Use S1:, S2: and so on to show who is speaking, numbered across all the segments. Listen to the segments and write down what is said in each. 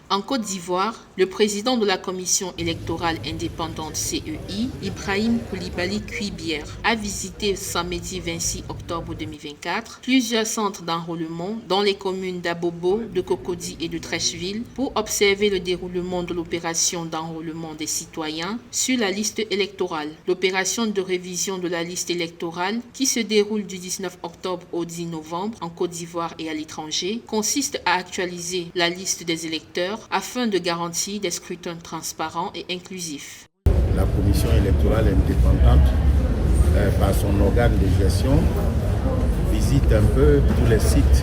S1: En Côte d'Ivoire, le président de la Commission électorale indépendante CEI, Ibrahim Coulibaly Cuibière, a visité samedi 26 octobre 2024 plusieurs centres d'enrôlement dans les communes d'Abobo, de Cocody et de Treichville pour observer le déroulement de l'opération d'enrôlement des citoyens sur la liste électorale. L'opération de révision de la liste électorale, qui se déroule du 19 octobre au 10 novembre en Côte d'Ivoire et à l'étranger, consiste à actualiser la liste des électeurs afin de garantir des scrutins transparents et inclusifs.
S2: La commission électorale indépendante, par son organe de gestion, visite un peu tous les sites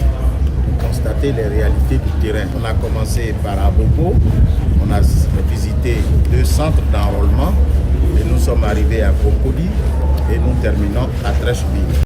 S2: pour constater les réalités du terrain. On a commencé par Abobo, on a visité 2 centres d'enrôlement et nous sommes arrivés à Cocody et nous terminons à Treichville.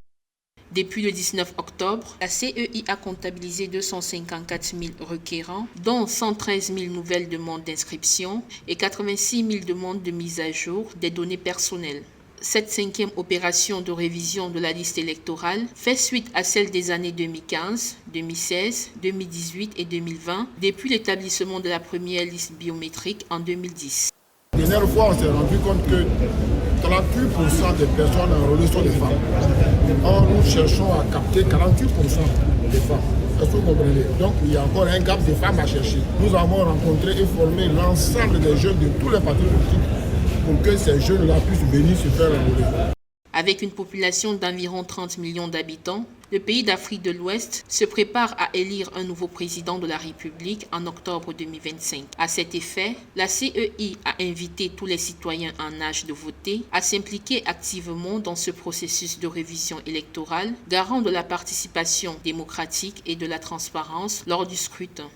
S1: Depuis le 19 octobre, la CEI a comptabilisé 254 000 requérants, dont 113 000 nouvelles demandes d'inscription et 86 000 demandes de mise à jour des données personnelles. Cette 5e opération de révision de la liste électorale fait suite à celle des années 2015, 2016, 2018 et 2020 depuis l'établissement de la première liste biométrique en 2010.
S3: La dernière fois, on s'est rendu compte que 38% des personnes enrôlées sont des femmes. Or, nous cherchons à capter 48% des femmes. Est-ce que vous comprenez? Donc, il y a encore un gap de femmes à chercher. Nous avons rencontré et formé l'ensemble des jeunes de tous les partis politiques pour que ces jeunes-là puissent venir se faire enrôler.
S1: Avec une population d'environ 30 millions d'habitants, le pays d'Afrique de l'Ouest se prépare à élire un nouveau président de la République en octobre 2025. À cet effet, la CEI a invité tous les citoyens en âge de voter à s'impliquer activement dans ce processus de révision électorale, garant de la participation démocratique et de la transparence lors du scrutin.